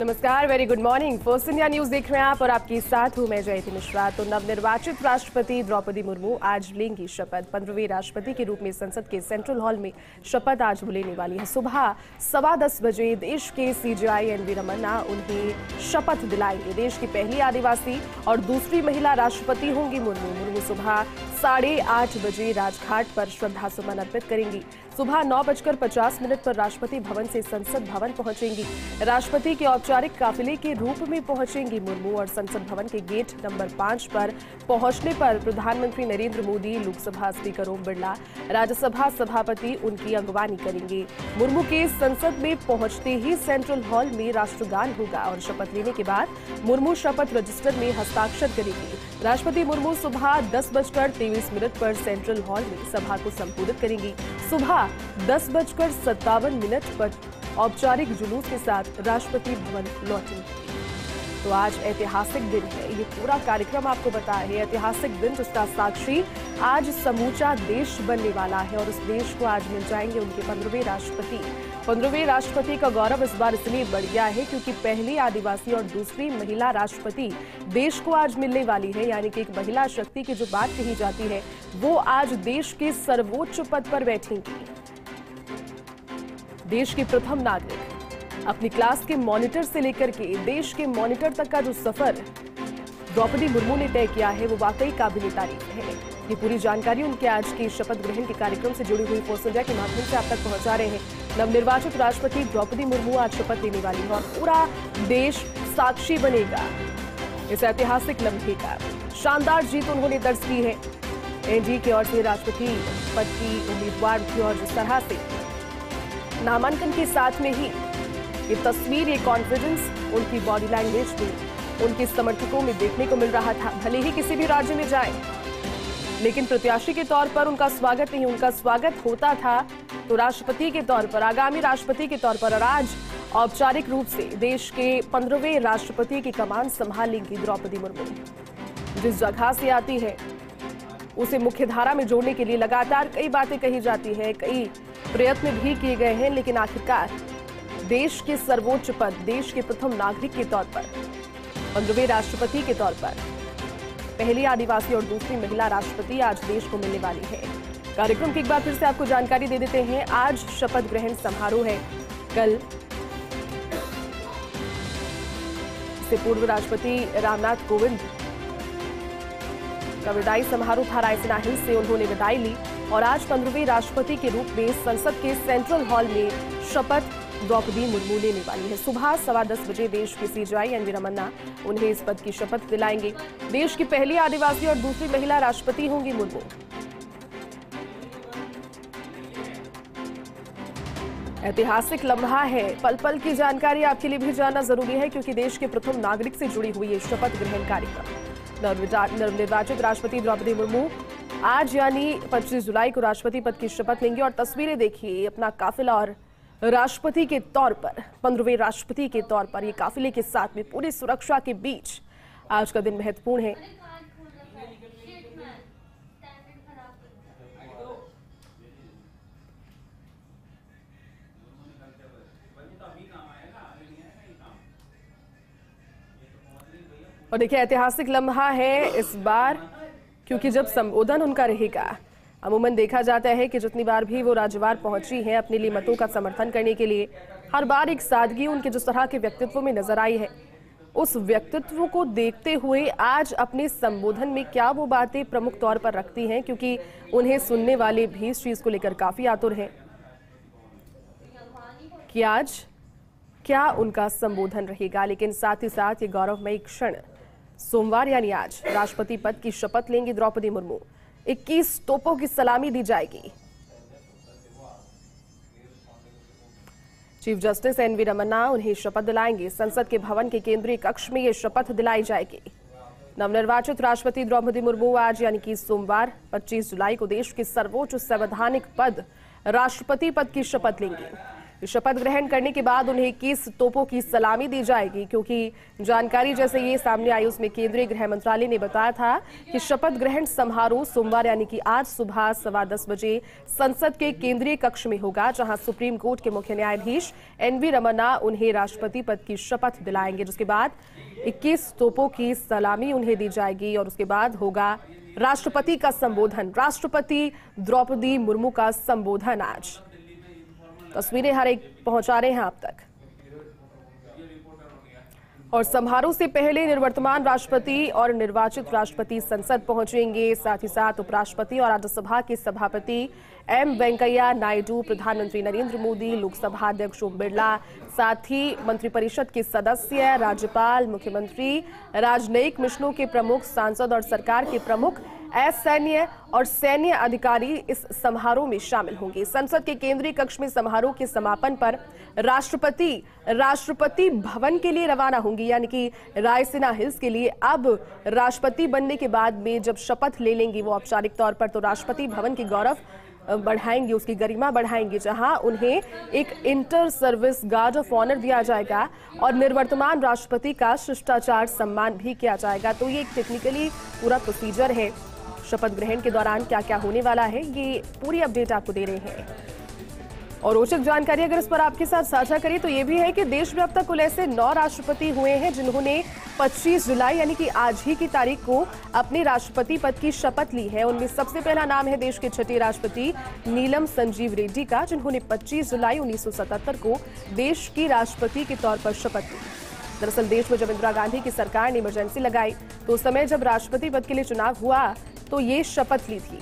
नमस्कार, very good morning. First India news देख रहे हैं आप और आपके साथ हूं मैं जयती मिश्रा। तो नवनिर्वाचित राष्ट्रपति द्रौपदी मुर्मू आज लेंगी शपथ। 15वें राष्ट्रपति के रूप में संसद के सेंट्रल हॉल में शपथ आज वो लेने वाली है। सुबह 10:15 बजे देश के सीजेआई एन.वी. रमन्ना उन्हें शपथ दिलाएंगे। देश की पहली आदिवासी और दूसरी महिला राष्ट्रपति होंगी मुर्मू। मुर्मू सुबह 8:30 बजे राजघाट पर श्रद्धा सुमन अर्पित करेंगी। सुबह 9:50 पर राष्ट्रपति भवन से संसद भवन पहुंचेंगी। राष्ट्रपति के औपचारिक काफिले के रूप में पहुंचेंगी मुर्मू और संसद भवन के गेट नंबर 5 पर पहुंचने पर प्रधानमंत्री नरेंद्र मोदी, लोकसभा स्पीकर ओम बिरला, राज्यसभा सभापति उनकी अगवानी करेंगे। मुर्मू के संसद में पहुंचते ही सेंट्रल हॉल में राष्ट्रगान होगा और शपथ लेने के बाद मुर्मू शपथ रजिस्टर में हस्ताक्षर करेंगी। राष्ट्रपति मुर्मू सुबह 10:23 पर सेंट्रल हॉल में सभा को संबोधित करेंगी। सुबह 10:57 पर औपचारिक जुलूस के साथ राष्ट्रपति भवन लौटेंगे। तो आज ऐतिहासिक दिन है, ये पूरा कार्यक्रम आपको बता है। ऐतिहासिक दिन जिसका साक्षी आज समूचा देश बनने वाला है और उस देश को आज मिल जाएंगे उनके 15वें राष्ट्रपति। 15वें राष्ट्रपति का गौरव इस बार इसलिए बढ़ गया है क्योंकि पहली आदिवासी और दूसरी महिला राष्ट्रपति देश को आज मिलने वाली है। यानी कि एक महिला शक्ति की जो बात कही जाती है वो आज देश के सर्वोच्च पद पर बैठेंगी। देश की प्रथम नागरिक अपनी क्लास के मॉनिटर से लेकर के देश के मॉनिटर तक का जो सफर द्रौपदी मुर्मू ने तय किया है वो वाकई काबिले तारीफ है। ये पूरी जानकारी उनके आज के शपथ ग्रहण के कार्यक्रम से जुड़ी हुई फर्स्ट इंडिया के माध्यम से आप तक पहुंचा रहे हैं। नवनिर्वाचित राष्ट्रपति द्रौपदी मुर्मू आज शपथ लेने वाली है और पूरा देश साक्षी बनेगा इस ऐतिहासिक लम्हे का। शानदार जीत उन्होंने दर्ज की है। एनडीए की ओर से राष्ट्रपति पद की उम्मीदवार थी और जिस तरह से नामांकन के साथ में ही ये तस्वीर, ये कॉन्फिडेंस उनकी बॉडी लैंग्वेज में उनके समर्थकों में देखने को मिल रहा था। भले ही किसी भी राज्य में जाए लेकिन प्रत्याशी के तौर पर उनका स्वागत नहीं, उनका स्वागत होता था तो राष्ट्रपति के तौर पर, आगामी राष्ट्रपति के तौर पर। और आज औपचारिक रूप से देश के 15वें राष्ट्रपति की कमान संभालेंगी द्रौपदी मुर्मू। जिस जगह से आती है उसे मुख्यधारा में जोड़ने के लिए लगातार कई बातें कही जाती है, कई प्रयत्न भी किए गए हैं, लेकिन आखिरकार देश के सर्वोच्च पद, देश के प्रथम नागरिक के तौर पर, 15वें राष्ट्रपति के तौर पर पहली आदिवासी और दूसरी महिला राष्ट्रपति आज देश को मिलने वाली है। कार्यक्रम की एक बार फिर से आपको जानकारी दे देते हैं। आज शपथ ग्रहण समारोह है। कल से पूर्व राष्ट्रपति रामनाथ कोविंद का विदाई समारोह था। रायसीना हिल्स से उन्होंने विदाई ली और आज 15वें राष्ट्रपति के रूप में संसद के सेंट्रल हॉल में शपथ द्रौपदी मुर्मू लेने वाली है। सुबह 10:15 बजे देश के सीजेआई एन.वी. रमन्ना उन्हें इस पद की शपथ दिलाएंगे। देश की पहली आदिवासी और दूसरी महिला राष्ट्रपति होंगी मुर्मू। ऐतिहासिक लम्हा है, पल पल की जानकारी आपके लिए भी जानना जरूरी है क्योंकि देश के प्रथम नागरिक से जुड़ी हुई है शपथ ग्रहण कार्यक्रम। नवनिर्वाचित राष्ट्रपति द्रौपदी मुर्मू आज यानी 25 जुलाई को राष्ट्रपति पद की शपथ लेंगे और तस्वीरें देखिए, अपना काफिला और राष्ट्रपति के तौर पर, 15वें राष्ट्रपति के तौर पर ये काफिले के साथ में पूरी सुरक्षा के बीच आज का दिन महत्वपूर्ण है। और देखिए ऐतिहासिक लम्हा है इस बार क्योंकि जब संबोधन उनका रहेगा, अमूमन देखा जाता है कि जितनी बार भी वो राज्यवार पहुंची हैं अपने लिए मतों का समर्थन करने के लिए, हर बार एक सादगी उनके जिस तरह के व्यक्तित्व में नजर आई है, उस व्यक्तित्व को देखते हुए आज अपने संबोधन में क्या वो बातें प्रमुख तौर पर रखती हैं क्योंकि उन्हें सुनने वाले भी इस चीज को लेकर काफी आतुर हैं कि आज क्या उनका संबोधन रहेगा। लेकिन साथ ही साथ ये गौरवमयी क्षण, सोमवार यानी आज राष्ट्रपति पद की शपथ लेंगी द्रौपदी मुर्मू। 21 तोपों की सलामी दी जाएगी। Chief justice NV. रमन्ना उन्हें शपथ दिलाएंगे। संसद के भवन के केंद्रीय कक्ष में यह शपथ दिलाई जाएगी। नवनिर्वाचित राष्ट्रपति द्रौपदी मुर्मू आज यानी कि सोमवार 25 जुलाई को देश के सर्वोच्च संवैधानिक पद, राष्ट्रपति पद की शपथ लेंगे। शपथ ग्रहण करने के बाद उन्हें 21 तोपों की सलामी दी जाएगी, क्योंकि जानकारी जैसे ये सामने आई उसमें केंद्रीय गृह मंत्रालय ने बताया था कि शपथ ग्रहण समारोह सोमवार यानी कि आज सुबह 10:15 बजे संसद के केंद्रीय कक्ष में होगा, जहां सुप्रीम कोर्ट के मुख्य न्यायाधीश एनवी रमन्ना उन्हें राष्ट्रपति पद की शपथ दिलाएंगे, जिसके बाद 21 तोपों की सलामी उन्हें दी जाएगी और उसके बाद होगा राष्ट्रपति का संबोधन। राष्ट्रपति द्रौपदी मुर्मू का संबोधन आज। तस्वीरें हर एक पहुंचा रहे हैं आप तक। और समारोह से पहले निवर्तमान राष्ट्रपति और निर्वाचित राष्ट्रपति संसद पहुंचेंगे। साथ ही साथ उपराष्ट्रपति और राज्यसभा के सभापति एम वेंकैया नायडू, प्रधानमंत्री नरेंद्र मोदी, लोकसभा अध्यक्ष ओम बिरला, साथ ही मंत्रिपरिषद के सदस्य, राज्यपाल, मुख्यमंत्री, राजनयिक मिशनों के प्रमुख, सांसद और सरकार के प्रमुख, असैन्य और सैन्य अधिकारी इस समारोह में शामिल होंगे। संसद के केंद्रीय कक्ष में समारोह के समापन पर राष्ट्रपति भवन के लिए रवाना होंगी, यानी कि रायसीना हिल्स के लिए। अब राष्ट्रपति बनने के बाद में जब शपथ ले लेंगी वो औपचारिक तौर पर, तो राष्ट्रपति भवन की गौरव बढ़ाएंगे, उसकी गरिमा बढ़ाएंगे, जहां उन्हें एक inter service guard of honour दिया जाएगा और निवर्तमान राष्ट्रपति का शिष्टाचार सम्मान भी किया जाएगा। तो ये एक टेक्निकली पूरा प्रोसीजर है। शपथ ग्रहण के दौरान क्या क्या होने वाला है, ये पूरी अपडेट आपको दे रहे हैं। और रोचक जानकारी अगर इस पर आपके साथ साझा करें तो ये भी है कि देश में अब तक कुल ऐसे 9 राष्ट्रपति हुए हैं जिन्होंने 25 जुलाई यानी कि आज ही की तारीख को अपने राष्ट्रपति पद की शपथ ली है। उनमें सबसे पहला नाम है देश के छठे राष्ट्रपति नीलम संजीव रेड्डी का, जिन्होंने 25 जुलाई 1977 को देश की राष्ट्रपति के तौर पर शपथ ली। दरअसल देश में जब इंदिरा गांधी की सरकार ने इमरजेंसी लगाई तो उस समय जब राष्ट्रपति पद के लिए चुनाव हुआ तो ये शपथ ली थी।